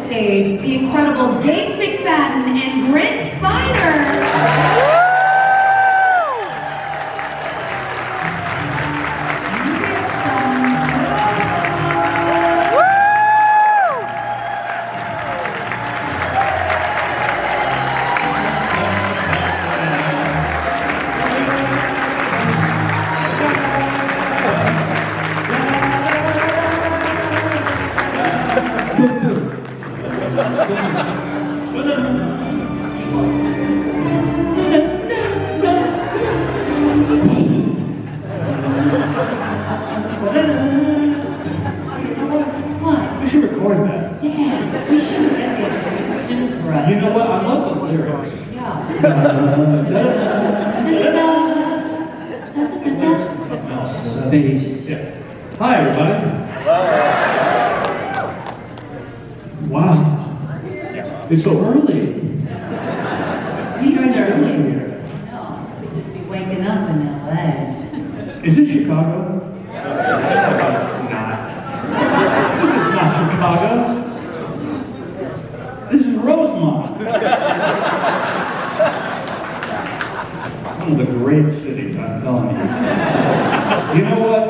stage the incredible McFadden and Brent Spiner. We should record that. Yeah, we should get a tune for us. You know what? I love the lyrics. Bass. Yeah. Hi, everybody. Wow. It's so early. You guys are early. No, we'd just be waking up in LA. Is this Chicago? No, it's not. This is not Chicago. This is Rosemont. One of the great cities, I'm telling you. You know what?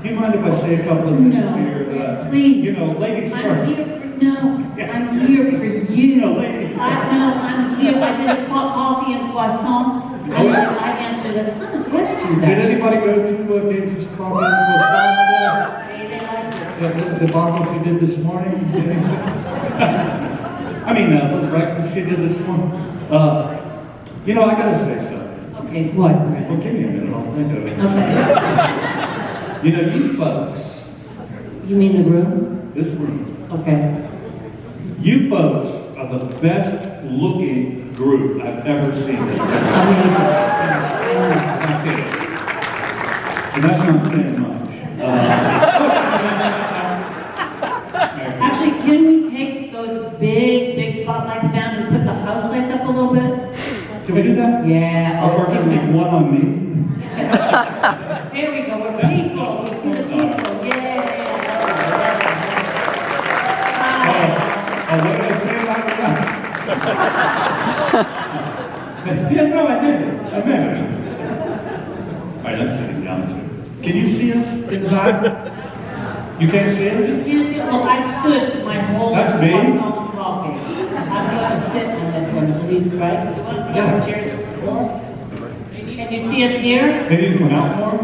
Do you mind if I say a couple of things here? Please. You know, ladies first. I'm here for you. No, ladies I'm here. I did a coffee and croissant. Oh, yeah? I answered a ton of questions. Did anybody go to James's coffee and croissant today? The debacle she did this morning? I mean, the breakfast she did this morning. You know, I gotta say something. Okay, what? Well, give me a minute, I'll think of it. Okay. You know, you folks, You mean the room? this room, Okay. you folks are the best looking group I've ever seen. Amazing. I'm kidding. And that's not saying much. Actually, can we take those big spotlights down and put the house lights up a little bit? Can we do that? Yeah. Or just make one on me? There we go. We're people. We see the people. Yeah. Oh, what did I say about the rest? Yeah, no, I did it. I meant it. All right, I'm sitting down too. Can you see us in the back? You can't see us? You can't see. Look, I stood my whole That's me. croissant coffee. I'm going to sit on this one, please, right? You want to Yeah. chairs more? Can you see us here? They need to come out more?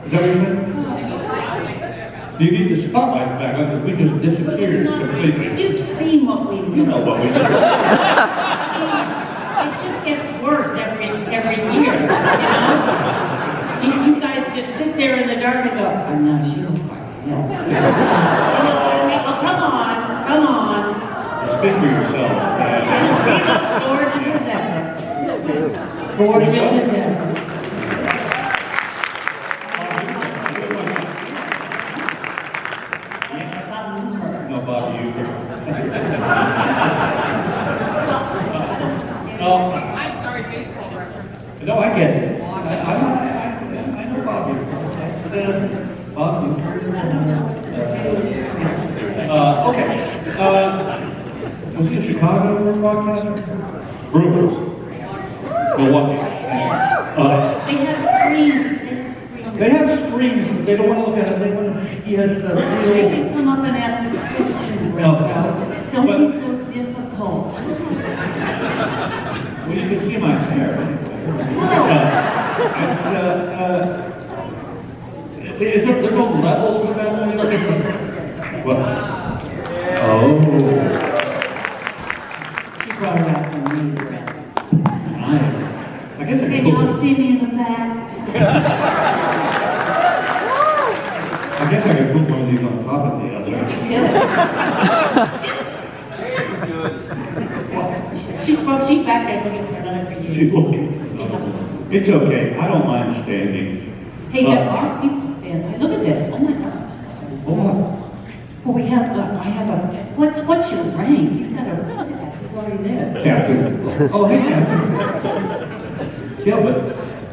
Is that what you're saying? You need the spotlights back on because we just disappeared completely. You've seen what we do. You know what we do. It just gets worse every year, you know? You guys just sit there in the dark and go, oh no, she looks like oh, come on. Speak for yourself. He looks gorgeous as ever. Gorgeous as ever. No, Bob, you. I'm sorry, baseball reference. No, I get it. I know Bob Euchre. Bob Euchre. Okay. Was he a Chicago broadcaster? Brewers. Milwaukee. They have screens. They have screens, but they don't want to look at it. They want to see us the They real. can come up and ask me a question, Brent. Don't be so difficult. Well, you can see my hair. Is there no levels with that? Look at this. What? Oh. She brought it out for me, Brent. Nice. I guess I Can could y'all put, see me in the back? I guess I could put one of these on top of the other. She's back there looking for another for you. She's looking. It's okay. I don't mind standing. Hey, there are people standing. Look at this. Oh my gosh. Oh. Well, we have. I have a. What's your rank? He's got a. Look at that. He's already there. Captain. Oh, hey, Captain. Yeah, but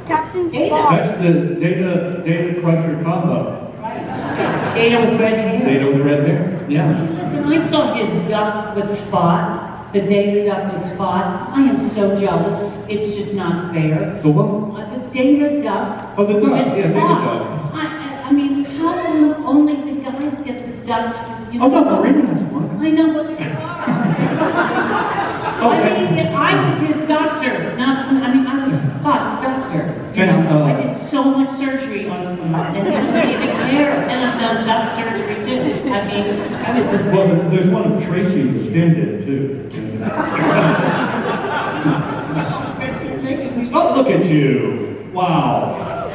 Captain Data. Spock. that's the Data Crusher combo. Right. Data with red hair. Data with red hair. Yeah. Listen I saw his duck with Spot, the daily duck with Spot. I am so jealous. It's just not fair. The what? The daily duck Oh, the duck. with Yeah, daily Spot. duck. I mean, how come only the guys get the ducks? You know? Oh, no, Marina has one. I know, but I mean, I was his doctor. I was Spot's doctor. You know, I did so much surgery on Spot, and he doesn't even care. And I've done duck surgery too. I mean, I was the. Well, there's one of Tracy the stand-in too. Oh, look at you! Wow,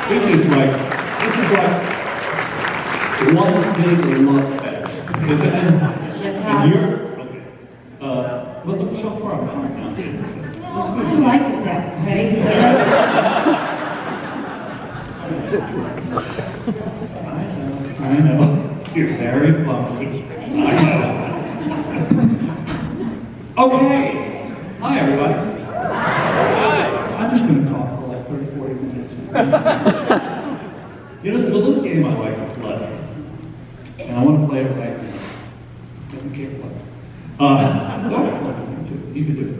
this is like one big love fest, isn't it? And you're okay. Well, look so far behind now. I like it that way. I know. You're very clumsy. I know. Okay. Hi, everybody. I'm just going to talk for like 30, 40 minutes. You know, there's a little game I like to play. And I want to play it right now. You can't play. You can do it.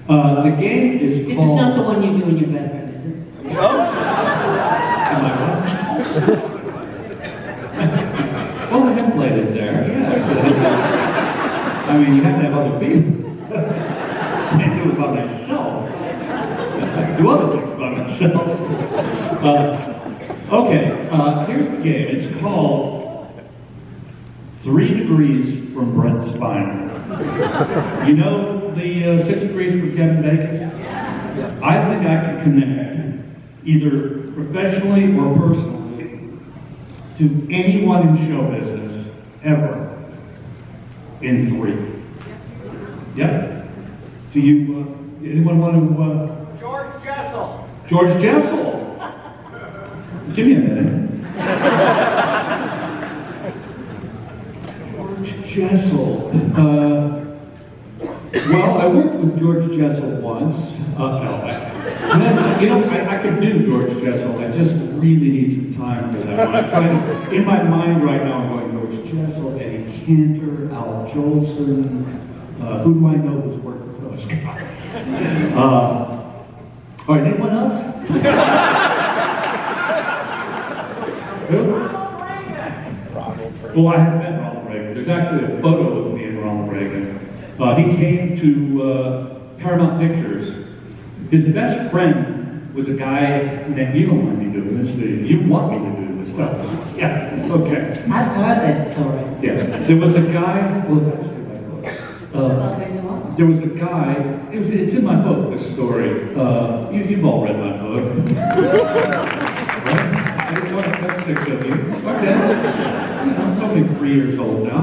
The game is called... This is not the one you do in your bedroom, is it? Am I right? Well, I have played it there, yes. I mean, you have to have other people. I can't do it by myself. I can do other things by myself. Okay, here's the game. It's called 3 Degrees from Brent Spiner. You know the 6 Degrees from Kevin Bacon? I think I can connect, either professionally or personally, to anyone in show business ever in 3. Yep. Do you, anyone want to, George Jessel. George Jessel? Give me a minute. George Jessel. Well, I worked with George Jessel once. You know, I could do George Jessel. I just really need some time for that one. I'm trying to, in my mind right now, I'm going George Jessel, Eddie Cantor, Al Jolson. Who do I know who's worked with those guys? All right, anyone else? Who? Well, I have met Ronald Reagan. There's actually a photo of me and Ronald Reagan. He came to Paramount Pictures. His best friend was a guy named, you don't want me doing this, do you? You want me to do this stuff. Yeah, okay. I've heard this story. Yeah, there was a guy, well, it's actually my book. There was a guy, it's in my book, this story. You've all read my book. Right? That's 6 of you. Okay. It's only 3 years old now.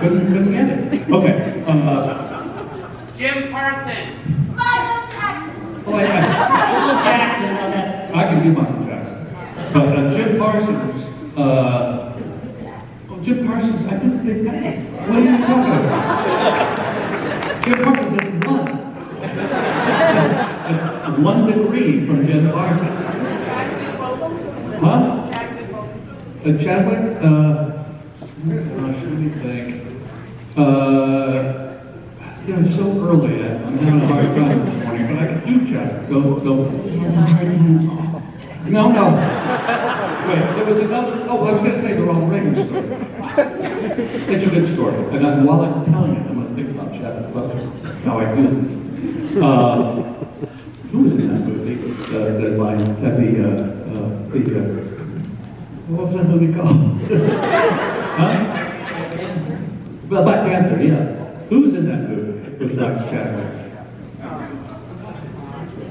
Couldn't get it. Okay. Jim Parsons. Oh, yeah. Michael Jackson, no, that's. I can do Michael Jackson. But Jim Parsons, Jim Parsons, I think they paid. What are you talking about? Jim Parsons is 1. It's 1 degree from Jim Parsons. Huh? Chadwick? Should we think? You know, it's so early. I'm having a hard time this morning, but I can do Chadwick. Go. He has a hard time all the time. No. Wait, there was another. Oh, I was going to tell you the Ronald Reagan story. It's a good story. And while I'm telling it, I'm going to think about Chadwick Boseman. That's how I do this. Who was in that movie? That line had what was that movie called? Huh? Well, Black Panther, yeah. Who was in that movie? Besides Chadwick?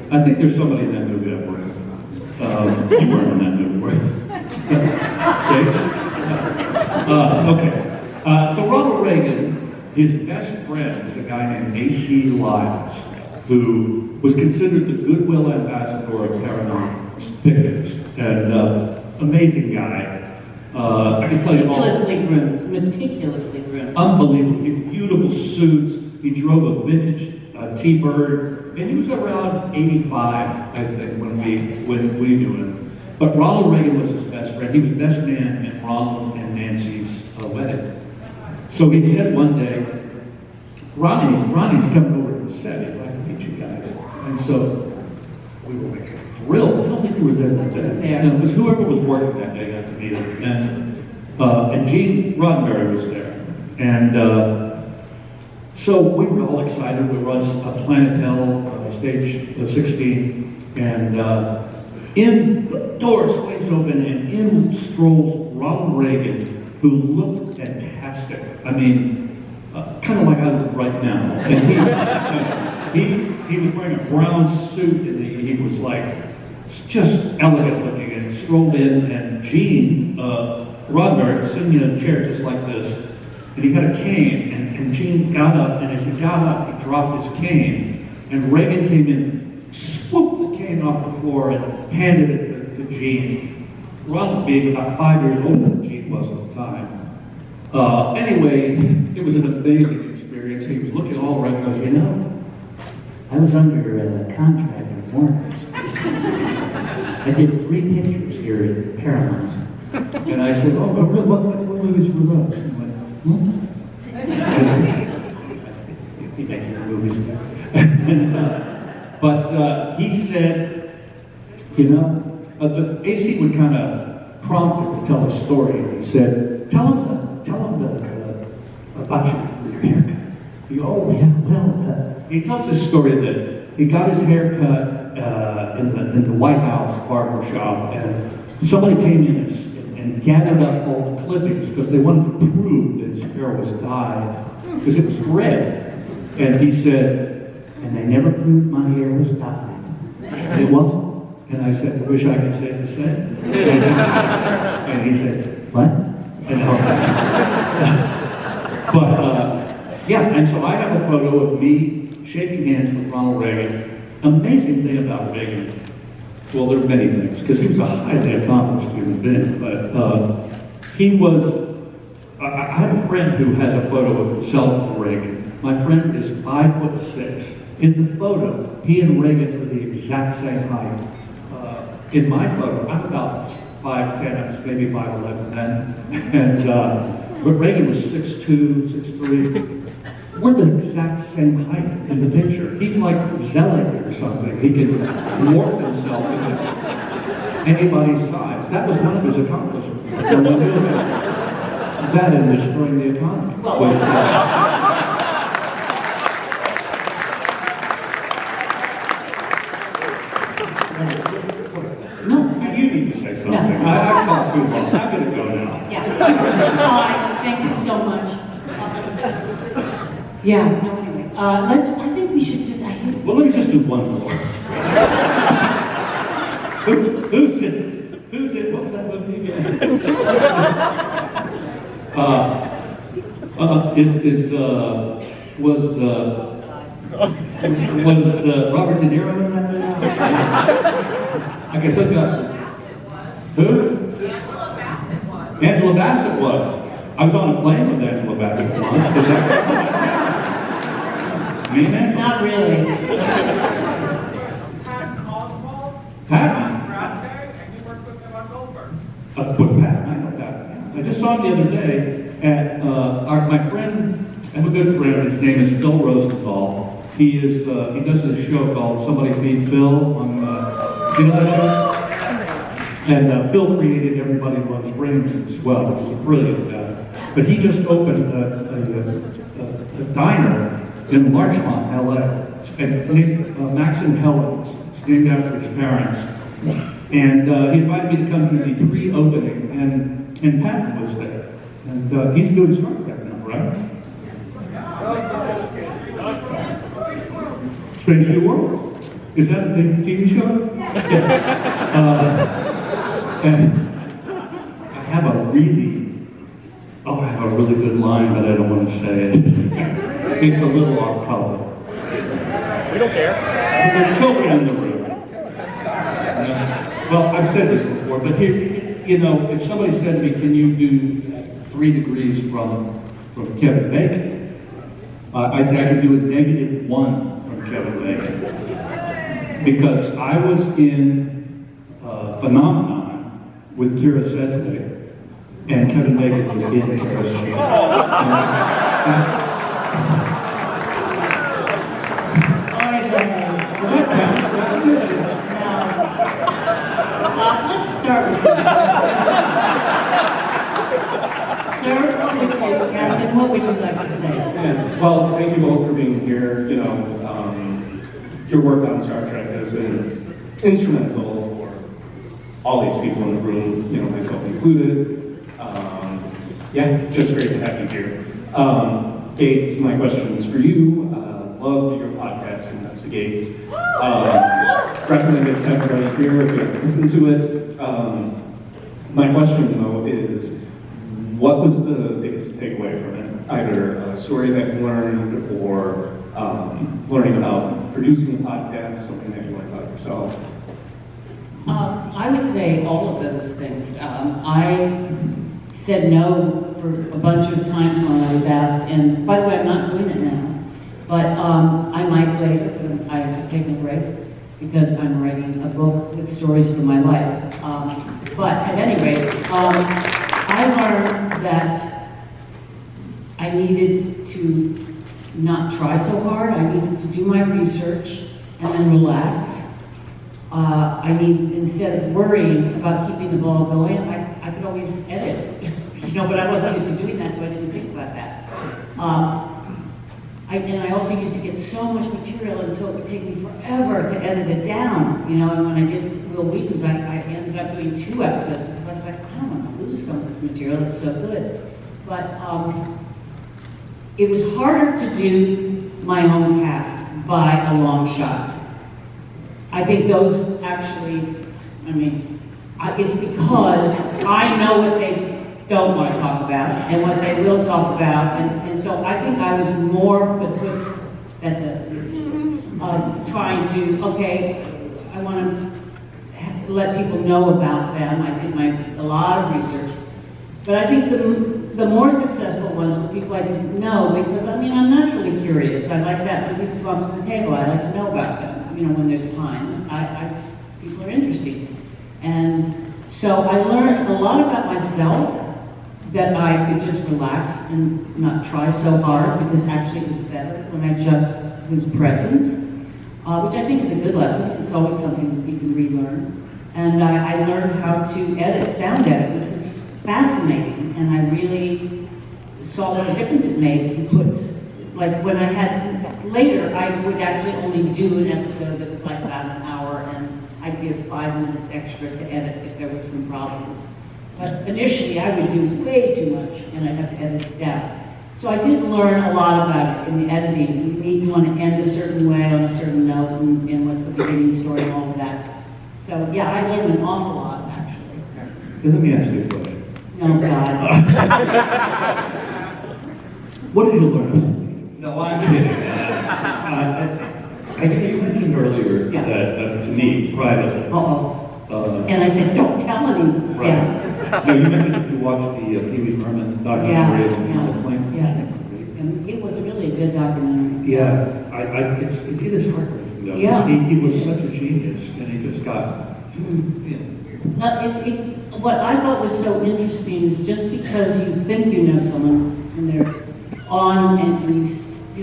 I think there's somebody in that movie I've worked with. You weren't in that movie, were you? Thanks. Okay. So Ronald Reagan, his best friend was a guy named A.C. Lyles, who was considered the goodwill ambassador of Paramount Pictures, and amazing guy. I can tell you all. Meticulously groomed. Unbelievable. Beautiful suits. He drove a vintage T-Bird, and he was around 85, I think, when we knew him. But Ronald Reagan was his best friend. He was best man at Ronald and Nancy's wedding. So So he said one day, Ronnie's coming over to the set. He'd like to meet you guys. And so we were thrilled. I don't think we were there that day. And it was whoever was working that day got to meet him. And Gene Roddenberry was there. And so we were all excited. We were on Planet Hell, stage 16. And in the door swings open, and in strolls Ronald Reagan, who looked fantastic. I mean, kind of like I look right now. And he was wearing a brown suit, and he was like just elegant looking, and strolled in, and Gene Roddenberry was sitting in a chair just like this, and he had a cane, and Gene got up, and as he got up, he dropped his cane, and Reagan came in, swooped the cane off the floor, and handed it to Gene. Ronald being about 5 years older than Gene was at the time. Anyway, it was an amazing experience. He was looking all around and goes, you know, I was under a contract at Warner's. I did 3 pictures here at Paramount. And I said, oh, what movies were those? And he went, He making movies. But he said, you know, the AC would kind of prompt him to tell the story. And he said, tell him about your haircut. He goes, oh, yeah, well, he tells this story that he got his hair cut in the White House barber shop, and somebody came in and gathered up all the clippings because they wanted to prove that his hair was dyed, because it was red. And he said, and they never proved my hair was dyed. It wasn't. And I said, I wish I could say the same. And he said, what? But yeah, and so I have a photo of me shaking hands with Ronald Reagan. Amazing thing about Reagan, well, there are many things, because he was a highly accomplished human being, but he was, I have a friend who has a photo of himself with Reagan. My friend is 5'6". In the photo, he and Reagan are the exact same height. In my photo, I'm about 5'10", I was maybe 5'11" then, and but Reagan was 6'2", 6'3". We're the exact same height in the picture. He's like Zelig or something. He can morph himself into anybody's size. That was one of his accomplishments. That and destroying the economy. No. You need to say something. No. I talked too long. I'm going to go now. Yeah. Thank you so much. Yeah, no, anyway. I think we should just, Well, let me just do one more. Who's it? What's that movie again? Was Robert De Niro in that movie? I could hook up. Who? Angela Bassett was. I was on a plane with Angela Bassett once. Is that me and Angela? not really. Patton Oswalt, Patton? Bradbury, and you worked with him on Goldberg. With Patton, I know Patton. I just saw him the other day at my friend. I have a good friend. His name is Phil Rosenthal. He does this show called Somebody Feed Phil on. Do you know that show? And Phil created Everybody Loves Raymond as well. He's a brilliant guy. But he just opened a diner in Larchmont, LA. It's named Max and Helen's. It's named after his parents. And he invited me to come to the pre-opening, and Patton was there. And he's doing Star Trek now, right? Strange New World? Is that a TV show? Yeah. And I have a really good line, but I don't want to say it. It's a little off color. We don't care. But there are children in the room. Well, I've said this before, but here, you know, if somebody said to me, can you do 3 degrees from Kevin Bacon? I say I can do a -1 from Kevin Bacon. Because I was in Phenomenon with Kira Sedgwick, And Kevin Bacon was in Paris. That counts, that's good. Let's start with some questions. Sir, Captain, what would you like to say? Yeah. Well, thank you both for being here. Your work on Star Trek has been instrumental for all these people in the room, myself included. Just great to have you here. Gates, my question is for you. Loved your podcast, and that's the Gates. Recommend it to everybody here if you haven't listened to it. My question, though, is what was the biggest takeaway from it? Either a story that you learned or learning about producing a podcast, something that you learned about yourself? I would say all of those things. I said no for a bunch of times when I was asked, and by the way, I'm not doing it now. But I might later, but I have to take a break because I'm writing a book with stories from my life. But at any rate, I learned that I needed to not try so hard. I needed to do my research and then relax. Instead of worrying about keeping the ball going, I could always edit, but I wasn't used to doing that, so I didn't think about that. And I also used to get so much material, and so it would take me forever to edit it down, and when I did Will Wheaton's, I ended up doing 2 episodes, because I was like, I don't want to lose some of this material, it's so good. But it was harder to do my own cast by a long shot. I think those actually, it's because I know what they don't want to talk about and what they will talk about, and so I think I was more betwixt, trying to, I want to let people know about them. I did a lot of research, but I think the more successful ones were people I didn't know, because I'm naturally curious. I like that when people come to the table, I like to know about them. When there's time, people are interesting. And so I learned a lot about myself, that I could just relax and not try so hard, because actually it was better when I just was present, which I think is a good lesson. It's always something that you can relearn. And I learned how to sound edit, which was fascinating, and I really saw what a difference it made if you put, like when I had, later I would actually only do an episode that was like about an hour, and I'd give 5 minutes extra to edit if there were some problems. But initially I would do way too much, and I'd have to edit it down. So I did learn a lot about it in the editing. You want to end a certain way on a certain note, and what's the beginning story and all of that. So yeah, I learned an awful lot, actually. Let me ask you a question. Oh, God. What did you learn? No, I'm kidding. You mentioned earlier that to me, privately. And I said, don't tell anyone. Right. Yeah. No, you mentioned that you watched the Pee Wee Herman documentary on the plane. Yeah. And it was really a good documentary. Yeah, it is heartbreaking though. Yeah. He was such a genius, and he just got. What I thought was so interesting is just because you think you know someone and they're on, and you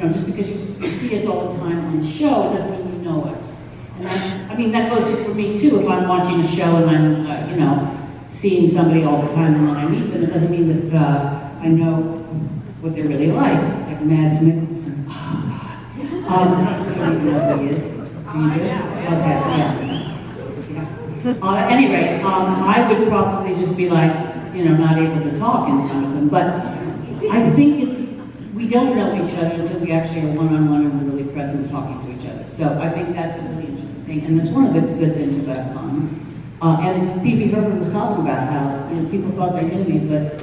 just because you see us all the time on the show, it doesn't mean you know us. And that goes for me too. If I'm watching a show and I'm, seeing somebody all the time and then I meet them, it doesn't mean that I know what they're really like Mads Mikkelsen. I don't even know who he is. Do you do? Okay, yeah. Anyway, I would probably just be like, not able to talk in front of them. But I think we don't know each other until we actually are one-on-one and we're really present talking to each other. So I think that's a really interesting thing. And that's one of the good things about cons. And Pee Wee Herman was talking about how people thought they knew me, but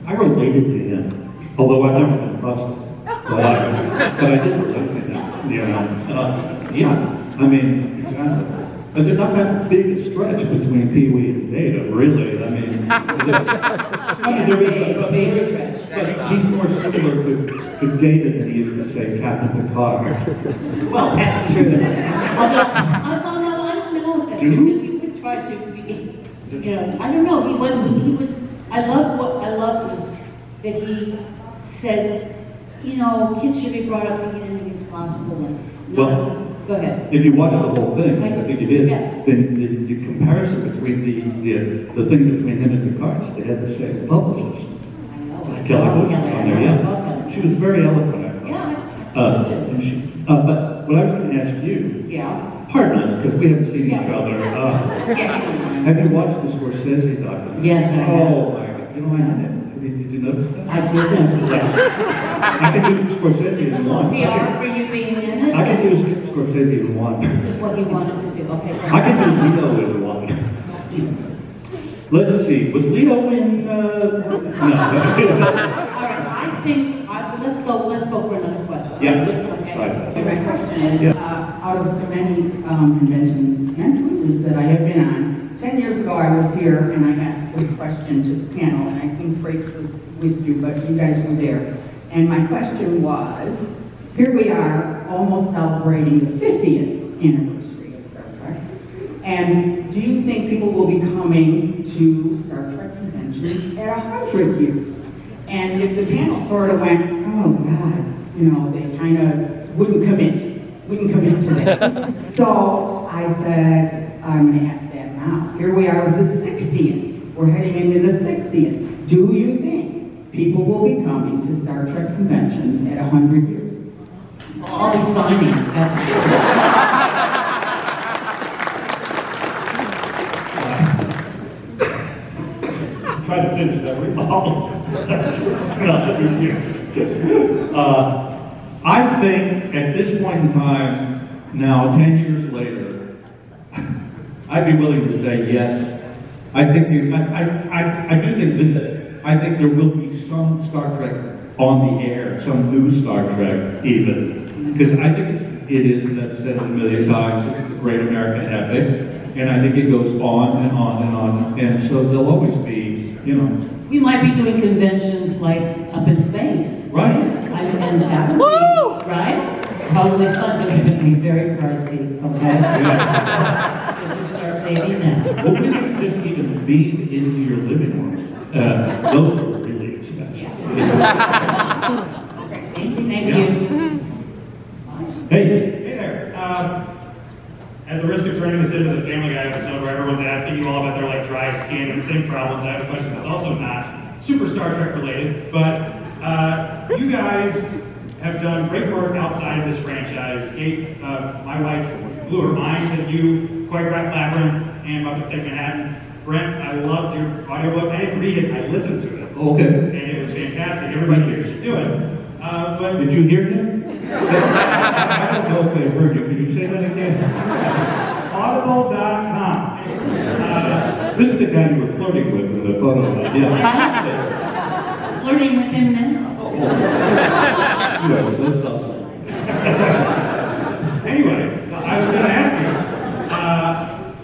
I related to him, although I've never been busted. But I did relate to him. Exactly. But there's not that big a stretch between Pee Wee and Data, really. There is a big stretch. But he's more similar to Data than he is to, say, Captain Picard. Well, that's true. Although, I don't know if that's true, because he would try to be, I don't know, I what I loved was that he said, you know, kids should be brought up thinking anything responsible and not just, go ahead. If you watch the whole thing, I think you did, Yeah. then the comparison between the thing between him and Descartes, they had the same publicist. I know, I Kelly saw Bush was on there, I saw yeah. him. She was very eloquent, I thought. Yeah, And she, but what I was going to ask you, yeah. pardon us, because we haven't seen each Yeah. other. Yeah. Have you watched the Scorsese documentary? Yes, I have. Oh, my God. You know, I did you notice that? I did notice that. I can do Scorsese A in little one. PR for you being in it. I can do Scorsese in one. This is what he wanted to do, okay. I can do Leo in one. Let's see, was Leo in, no. All right, I think, let's go for another question. Yeah, Okay. right. My question is, out of the many conventions and cruises that I have been on, 10 years ago I was here and I asked this question to the panel, and I think Frakes was with you, but you guys were there. And my question was, here we are almost celebrating the 50th anniversary of Star Trek. And do you think people will be coming to Star Trek conventions at 100 years? And if the panel sort of went, oh God, you know, they kind of wouldn't commit to that. So I said, I'm going to ask that now. Here we are with the 60th. We're heading into the 60th. Do you think people will be coming to Star Trek conventions at 100 years? I'll be signing, that's for sure. Try to finish that revolve. I think at this point in time, now 10 years later, I'd be willing to say yes. I think I do think this. I think there will be some Star Trek on the air, some new Star Trek even, because I think it is, and I've said it a million times, it's the great American epic, and I think it goes on and on and on, and so there'll always be, you know. We might be doing conventions like up in space. Right. And that would be, right? Totally fun, those are going to be very pricey, okay? So just start saving that. Well, we don't just even beam into your living room. Those are really expensive. Thank you. Hey, Hey there. At the risk of turning this into the Family Guy episode where everyone's asking you all about their like dry skin and sink problems, I have a question that's also not super Star Trek related, but you guys have done great work outside of this franchise. Gates, my wife blew her mind that you choreographed Labyrinth and Muppets Take Manhattan. Brent, I loved your audiobook. I didn't read it, I listened to it. okay. And it was fantastic. Everybody here should do it. But Did you hear him? I don't know if they heard you. Can you say that again? Audible.com. This is the guy you were flirting with in the photo. Yeah. Flirting with him now. You are so subtle. Anyway, I was going to ask you,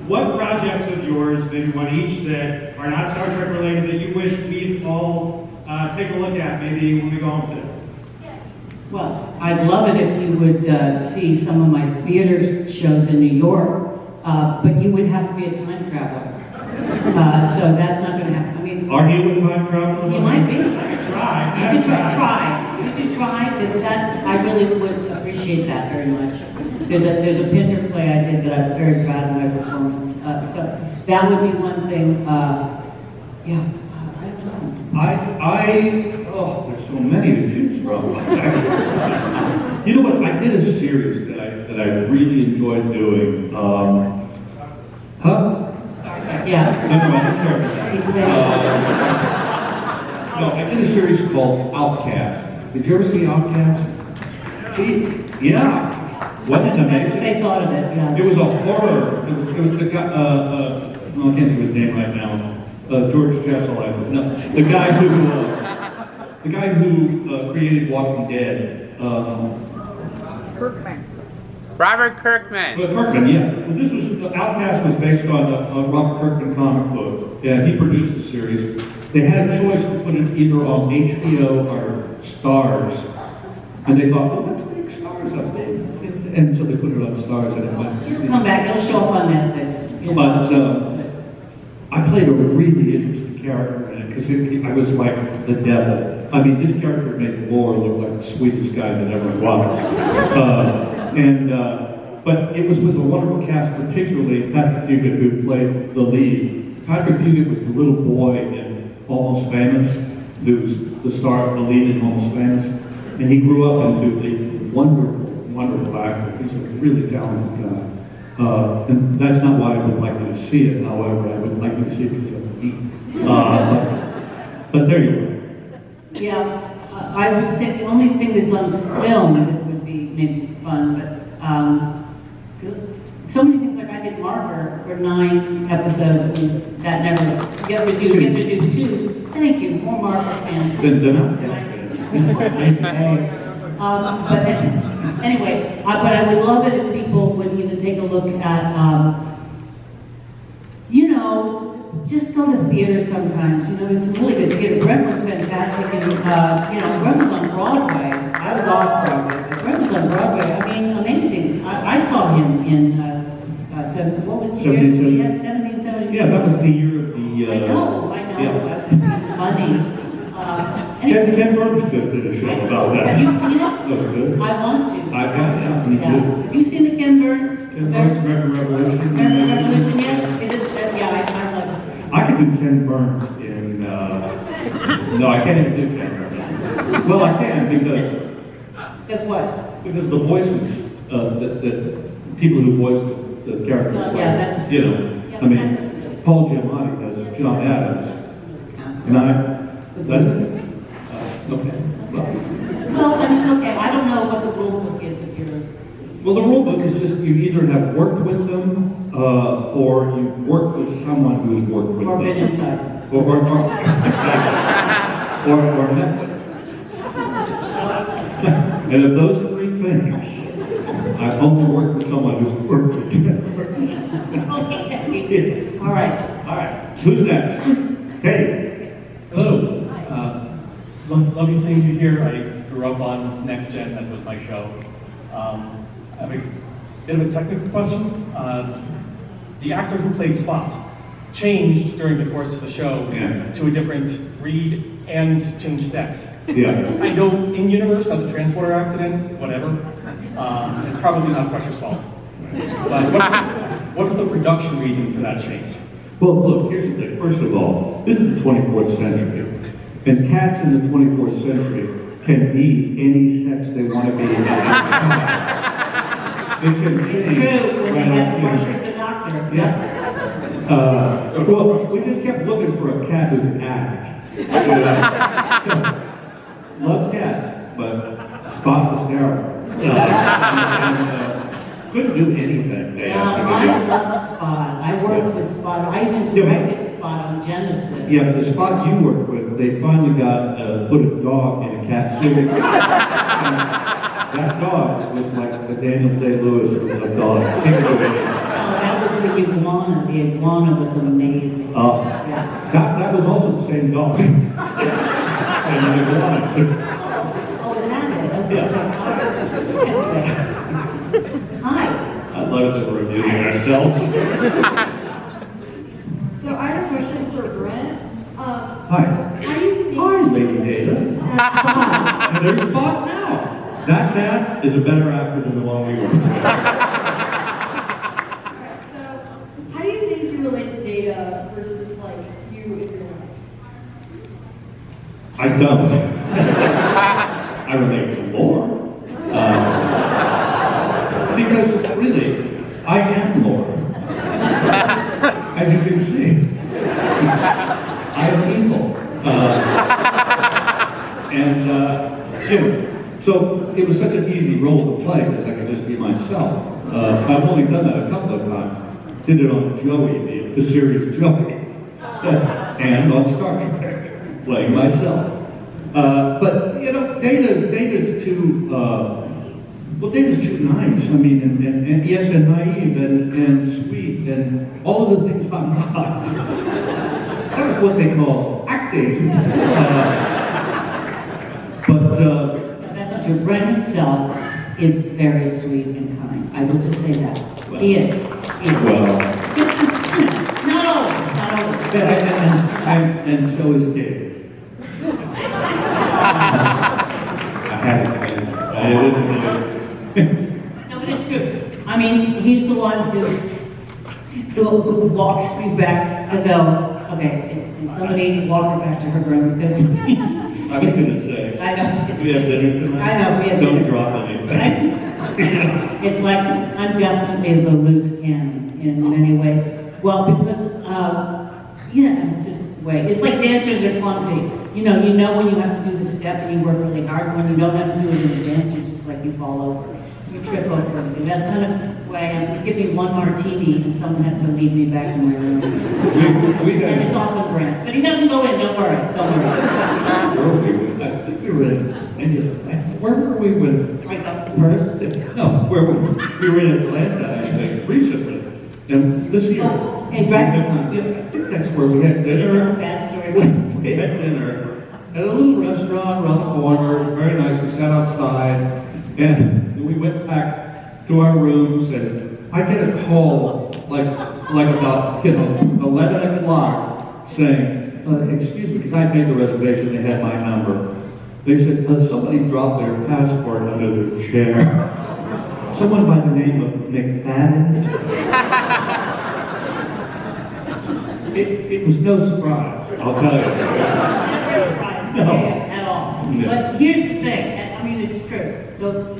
what projects of yours, maybe one each, that are not Star Trek related that you wish we'd all take a look at maybe when we go home today? Well, I'd love it if you would see some of my theater shows in New York, but you would have to be a time traveler. So that's not going to happen. I mean, Are you a time traveler? you might be. I could try. You could try. You could try, because I really would appreciate that very much. There's a Pinter play I did that I'm very proud of my performance. So that would be one thing. Yeah, I don't know. Oh, there's so many to choose from. You know what? I did a series that I really enjoyed doing. Yeah. No, I don't care. No, I did a series called Outcast. Did you ever see Outcast? See? Yeah. Wasn't it That's amazing? what they thought of it, yeah. It was a horror. It was the guy, no, I can't think of his name right now. George Jessel, I think. No, the guy who created Walking Dead. Robert Kirkman. Kirkman, yeah. Well, this was Outcast was based on a Robert Kirkman comic book, and he produced the series. They had a choice to put it either on HBO or Stars, and they thought, well, let's make Stars up. And so they put it on Stars, and it went. It'll come back, it'll show up on Netflix. But I played a really interesting character in it because I was like the devil. I mean, this character made Laura look like the sweetest guy that ever was. But it was with a wonderful cast, particularly Patrick Fugit, who played the lead. Patrick Fugit was the little boy in Almost Famous, who's the star, the lead in Almost Famous. And he grew up into a wonderful, wonderful actor. He's a really talented guy. And that's not why I would like you to see it, however, I would like you to see it because of me. But there you go. Yeah, I would say the only thing that's on film that would be maybe fun, but so many things, like I did Marker for 9 episodes, and that never, you have to do 2. Thank you, more Marker fans. Then But anyway, but I would love it if people would even take a look at, just go to theater sometimes. There's some really good theater. Brent was fantastic, and Brent was on Broadway. I was off Broadway, but Brent was on Broadway. I mean, amazing. I saw him in what was the year? 1776. Yeah, that was the year of the. I know. Yeah. Funny. Ken Burns just did a show about that. Have you seen it? That was good. I want to. I've got it. Me too. Have you seen the Ken Burns? Ken Burns, American Revolution. American Revolution, yeah? Is it? Yeah, I love it. I could do Ken Burns in. No, I can't even do Ken Burns. Well, I can because. Guess what? Because the voices, the people who voice the characters, that's I mean, Paul Giamatti does John Adams, and that's okay. Well, I mean, okay, I don't know what the rule book is if you're. Well, the rule book is just you either have worked with them or you've worked with someone who's worked with Or them. been inside. Or exactly. or met them. And of those 3 things, I've only worked with someone who's worked with them. Okay. All right. Who's next? Hey. Hello. Lovely seeing you here. I grew up on Next Gen. That was my show. I have a bit of a technical question. The actor who played Spot changed during the course of the show to a different breed and changed sex. Yeah. I know in universe that's a transporter accident, whatever. It's probably not Crusher's fault. But what was the production reason for that change? Well, look, here's the thing. First of all, this is the 24th century. And cats in the 24th century can be any sex they want to be. It can change. It's true. When you have Crusher's the doctor. Yeah. Well, we just kept looking for a cat who could act. Love cats, but Spot was terrible. Couldn't do anything. They asked him to do. I love Spot. I worked with Spot. I even directed Spot on Genesis. Yeah, but the Spot you worked with, they finally got put a dog in a cat suit. And that dog was like the Daniel Day-Lewis of the dogs. That was the iguana. The iguana was amazing. Yeah. That was also the same dog. And the iguana suit. Oh, is that it? Okay. Yeah. Hi. I love it that we're abusing ourselves. So I have a question for Brent. Hi. How do you think? Hi, Lady Data. And there's Spot now. That cat is a better actor than the one we were. So how do you think you relate to Data versus like you in your life? I don't. I relate to Laura. Because really, I am Laura. As you can see, I am evil. So it was such an easy role to play because I could just be myself. I've only done that a couple of times. Did it on Joey, the series Joey, and on Star Trek, playing myself. But Data's too. Well, Data's too nice. I mean, and yes, and naive and sweet and all of the things I'm not. That's what they call acting. That's not true. Brent himself is very sweet and kind. I will just say that. He is. Well, Just, no. And so is Gates. I had it. I didn't know. No, but it's true. I mean, he's the one who walks me back. I go, okay, can somebody walk her back to her room? Because I was going to say, I know. we have dinner tonight. I know, we have Don't dinner. drop anything. It's like I'm definitely the loose cannon in many ways. Well, because it's just the way. It's like dancers are clumsy. You know when you have to do the step and you work really hard. When you don't have to do it in the dance, you just like you fall over, you trip over. And that's kind of the way. Give me one martini and someone has to lead me back to my room. And it's often Brent, but he doesn't go in. Don't worry. Don't worry. I think we were in India. Where were we with? Right up first. No, we were in Atlanta, I think, recently. And this year. Oh, in Dragon. Yeah, I think that's where we had dinner. Bad story. We had dinner at a little restaurant around the corner. It was very nice. We sat outside and we went back to our rooms and I get a call like about 11 o'clock saying, excuse me, because I made the reservation, they had my number. They said, somebody dropped their passport under their chair. Someone by the name of McFadden. It was no surprise, I'll tell you. No surprise at all. Yeah. But here's the thing, I mean, it's true. So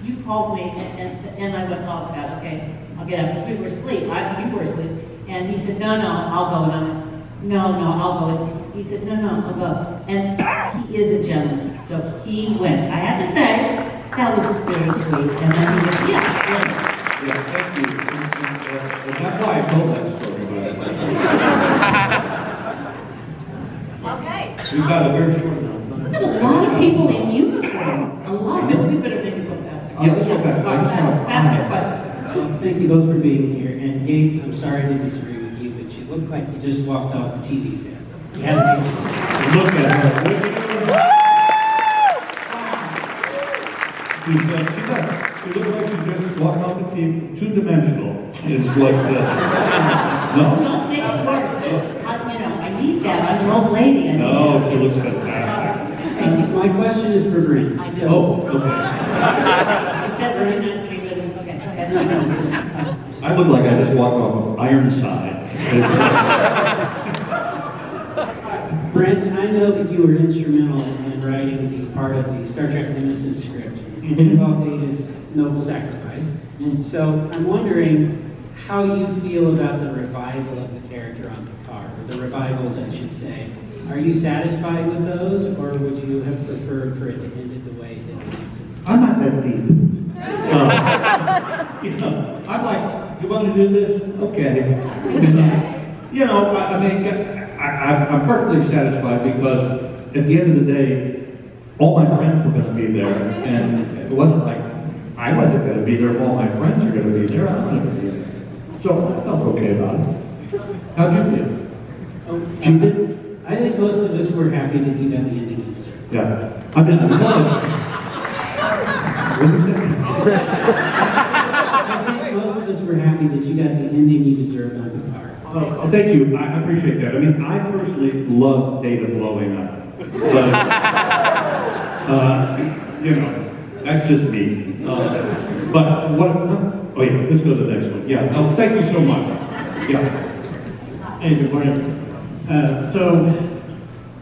you called me and I went, oh God, okay, I'll get up. Because we were asleep, you were asleep. And he said, no, I'll go. And I went, no, I'll go. He said, no, I'll go. And he is a gentleman, so he went. I have to say, that was very sweet. And then he was, yeah. Thank you. And that's why I told that story. Okay. We've got a very short amount of We time. have a lot of people in uniform. A lot. We better make it go faster. Yeah, let's go faster. Faster questions. Thank you both for being here. And Gates, I'm sorry to disagree with you, but you look like you just walked off a TV set. You had a Look at her. She looks like she just walked off the TV. Two-dimensional is what. No, No. make it worse. Just, I need that. I'm an old lady. I need No, that. she looks fantastic. Thank you. My question is for Brent. I So, know. Oh, okay. He says something nice, but he wouldn't. Okay, go ahead. I look like I just walked off of Ironside. Brent, I know that you were instrumental in writing the part of the Star Trek Nemesis script. It involved Data's noble sacrifice. So I'm wondering how you feel about the revival of the character on Picard, or the revivals, I should say. Are you satisfied with those, or would you have preferred for it to end it the way it did? I'm not that deep. I'm like, you want to do this? Okay. I'm perfectly satisfied because at the end of the day, all my friends were going to be there, and it wasn't like I wasn't going to be there if all my friends are going to be there. I'm going to be there. So I felt okay about it. How'd you feel? Judith? I think most of us were happy that you got the ending you deserved. Yeah. I mean, I love. What did you say? I think most of us were happy that you got the ending you deserved on Picard. Oh, thank you. I appreciate that. I mean, I personally love Data blowing up. But, that's just me. But what? Oh yeah, let's go to the next one. Yeah. Oh, thank you so much. Yeah. Hey, good morning. So,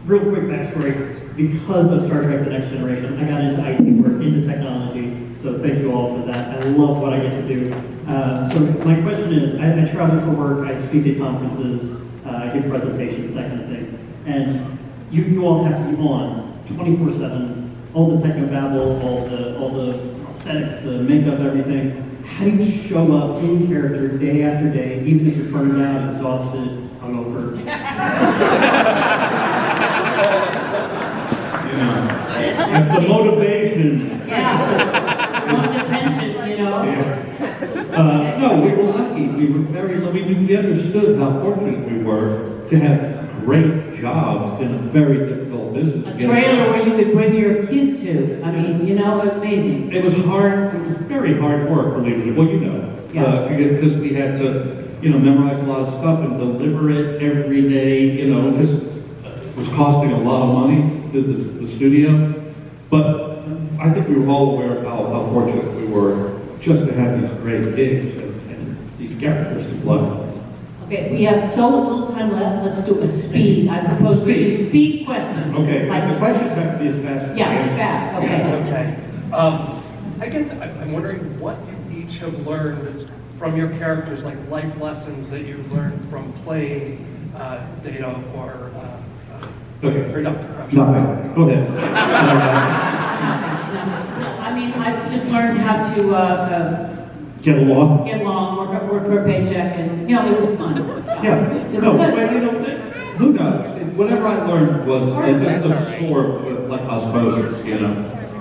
real quick backstory. Because of Star Trek: The Next Generation, I got into IT work, into technology. So thank you all for that. I love what I get to do. So my question is, I travel for work, I speak at conferences, I give presentations, that kind of thing. And you all have to be on 24/7, all the technobabble, all the aesthetics, the makeup, everything. How do you show up in character day after day, even if you're burned out, exhausted, hungover? That's the motivation. Yeah. On the pension, No, we were lucky. We were very lucky. We understood how fortunate we were to have great jobs in a very difficult business. A trailer where you could bring your kid to. I mean, amazing. It was hard. It was very hard work, believe it. Well, Yeah. because we had to memorize a lot of stuff and deliver it every day, because it was costing a lot of money to the studio. But I think we were all aware of how fortunate we were just to have these great gigs and these characters to play. Okay, we have so little time left. Let's do a speed. I propose we do speed questions. Okay, Like, the questions have to be as fast as yeah, fast. Okay. Okay. I guess I'm wondering what you each have learned from your characters, like life lessons that you've learned from playing Data or Dr. Crusher. Nothing. Go ahead. I mean, I just learned how to Get along. get along, work for a paycheck, and it was fun. Yeah. It was No, good. but who knows? Whatever I learned was just absorbed like osmosis,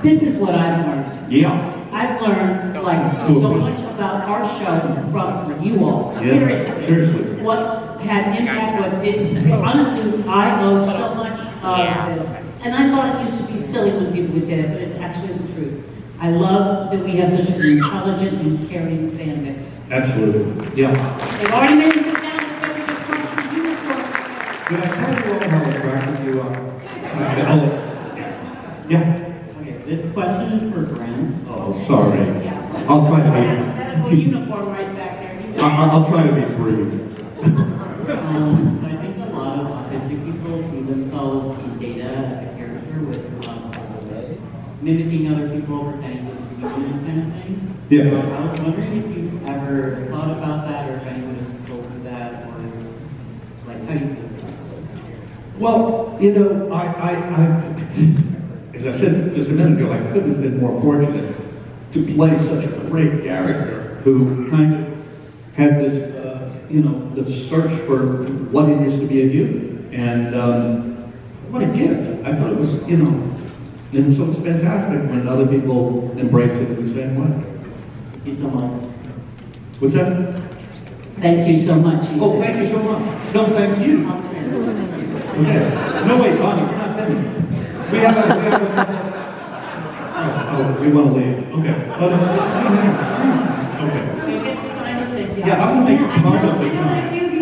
This is what I've learned. Yeah. I've learned like so much about our show from you all. Yeah, seriously. What had impact, what didn't. Honestly, I owe so much of this. And I thought it used to be silly when people would say that, but it's actually the truth. I love that we have such an intelligent and caring fan base. Absolutely. Yeah. They've already made me sit down and tell me to crush the uniform. Did I tell you all how attractive you are? Yeah. Okay, this question is for Brent. Oh, sorry. Yeah. I'll try to Medical be. uniform right back there. I'll try to be brief. So I think a lot of autistic people see themselves in Data as a character with mimicking other people, pretending to be human kind of thing. Yeah. I was wondering if you've ever thought about that, or if anyone has told you that, or like how you feel about it. Well, as I said just a minute ago, I couldn't have been more fortunate to play such a great character who kind of had this, the search for what it is to be a human. And what a gift. I thought it was, and so it's fantastic when other people embrace it in the same way. Thank you so much. What's that? Thank you so much. Oh, thank you so much. No, thank you. Okay. No, wait, Bonnie, we're not finished. We have a we want to leave. Okay. Oh, no, okay. We get to sign those things. Yeah, I'm going to make a comment. I know that